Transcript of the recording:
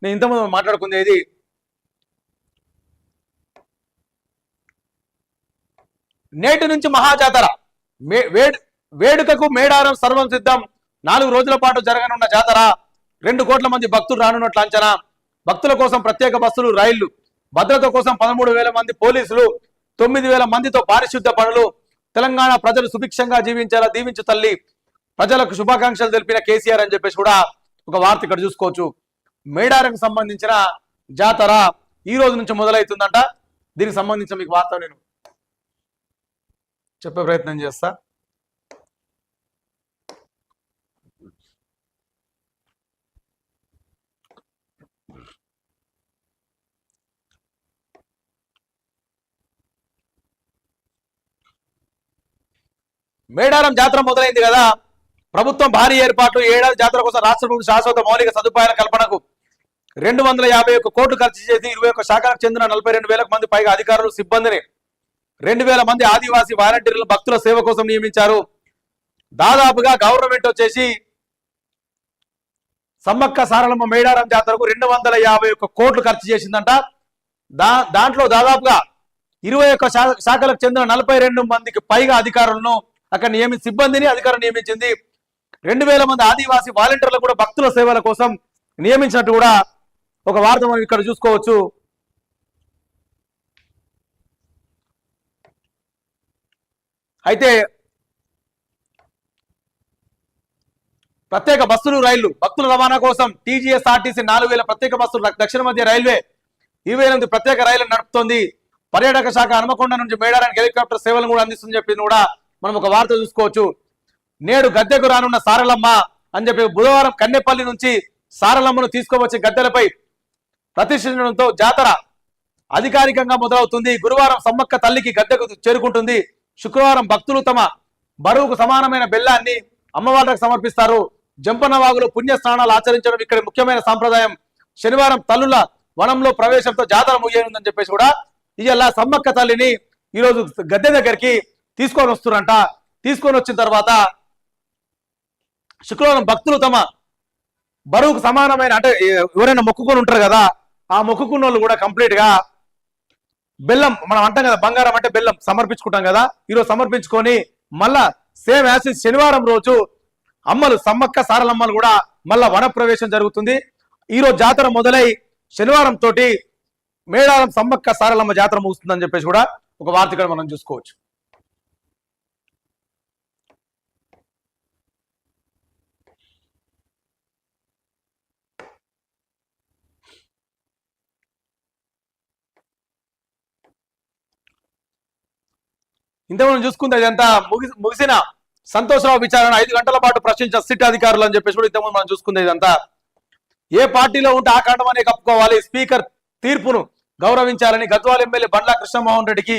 నేను ఇంతకుముందు మాట్లాడుకునేది నేటి నుంచి మహాజాతర వేడుకకు మేడారం సర్వం సిద్ధం 4 రోజుల పాటు జరగనున్న జాతర 2 కోట్ల మంది భక్తులు రానున్నట్లు అంచనా భక్తుల కోసం ప్రత్యేక బస్సులు రైళ్లు భద్రత కోసం 13,000 మంది పోలీసులు 9,000 మందితో పారిశుద్ధ పనులు తెలంగాణ ప్రజలు సుభిక్షంగా జీవించేలా దీవించు తల్లి ప్రజలకు శుభాకాంక్షలు తెలిపిన కేసీఆర్ అని చెప్పేసి కూడా ఒక వార్త ఇక్కడ చూసుకోవచ్చు మేడారంకు సంబంధించిన జాతర ఈ రోజు నుంచి మొదలవుతుందంట దీనికి సంబంధించిన మీకు వార్త నేను చెప్పే ప్రయత్నం చేస్తా మేడారం జాతర మొదలైంది కదా ప్రభుత్వం భారీ ఏర్పాట్లు ఏడాది జాతర కోసం రాష్ట్ర ప్రభుత్వం శాశ్వత మౌలిక సదుపాయాల కల్పనకు 251 కోట్లు ఖర్చు చేసి 21 శాఖలకు చెందిన 42,000 మంది పైగా అధికారులు సిబ్బందిని 2,000 మంది ఆదివాసీ వాలంటీర్లు భక్తుల సేవ కోసం నియమించారు దాదాపుగా గవర్నమెంట్ వచ్చేసి సమ్మక్క సారలమ్మ మేడారం జాతరకు 251 కోట్లు ఖర్చు చేసిందంట దాంట్లో దాదాపుగా 21 శాఖలకు చెందిన 42 మందికి పైగా అధికారులను అక్కడ సిబ్బందిని అధికారులు నియమించింది 2,000 మంది ఆదివాసీ వాలంటీర్లు కూడా భక్తుల సేవల కోసం నియమించినట్టు కూడా ఒక వార్త మనం ఇక్కడ చూసుకోవచ్చు అయితే ప్రత్యేక బస్సులు రైళ్లు భక్తుల రవాణా కోసం టీజీఎస్ఆర్టీసీ 4,000 ప్రత్యేక బస్సులు దక్షిణ మధ్య రైల్వే 28 ప్రత్యేక రైళ్లు నడుపుతోంది పర్యాటక శాఖ హనుమకొండ నుంచి మేడారానికి హెలికాప్టర్ సేవలను కూడా అందిస్తుందని చెప్పింది కూడా మనం ఒక వార్త చూసుకోవచ్చు నేడు గద్దెకు రానున్న సారలమ్మ అని చెప్పి బుధవారం కన్నెపల్లి నుంచి సారలమ్మను తీసుకువచ్చి గద్దెలపై ప్రతిష్ఠించడంతో జాతర అధికారికంగా మొదలవుతుంది గురువారం సమ్మక్క తల్లికి గద్దెకు చేరుకుంటుంది శుక్రవారం భక్తులు తమ బరువుకు సమానమైన బెల్లాన్ని అమ్మవారికి సమర్పిస్తారు జంపన్నవాగులో పుణ్య స్నానాలు ఆచరించడం ఇక్కడ ముఖ్యమైన సాంప్రదాయం శనివారం తల్లుల వనంలో ప్రవేశంతో జాతర ముగియనుందని చెప్పేసి కూడా ఇలా సమ్మక్క తల్లిని ఈరోజు గద్దె దగ్గరికి తీసుకొని వస్తురంట తీసుకొని వచ్చిన తర్వాత శుక్రవారం భక్తులు తమ బరువుకు సమానమైన అంటే ఎవరైనా మొక్కుకొని ఉంటారు కదా ఆ మొక్కుకున్న వాళ్ళు కూడా కంప్లీట్ గా బెల్లం మనం అంటాం కదా బంగారం అంటే బెల్లం సమర్పించుకుంటాం కదా ఈరోజు సమర్పించుకొని మళ్ళా సేమ్ యాజ్ శనివారం రోజు అమ్మలు సమ్మక్క సారలమ్మలు కూడా మళ్ళా వన ప్రవేశం జరుగుతుంది ఈరోజు జాతర మొదలై శనివారం తోటి మేడారం సమ్మక్క సారలమ్మ జాతర ముగుస్తుందని చెప్పేసి కూడా ఒక వార్త ఇక్కడ మనం చూసుకోవచ్చు ఇంతకుముందు చూసుకుంటే ఇదంతా ముగిసిన సంతోషరావు విచారణ 5 గంటల పాటు ప్రశ్నించిన సిట్ అధికారులు అని చెప్పేసి కూడా ఇంతకుముందు మనం చూసుకుంది ఇదంతా ఏ పార్టీలో ఉంటే ఆ కాండమనే కప్పుకోవాలి స్పీకర్ తీర్పును గౌరవించాలని గద్వాల ఎమ్మెల్యే బండ్ల కృష్ణమోహన్ రెడ్డికి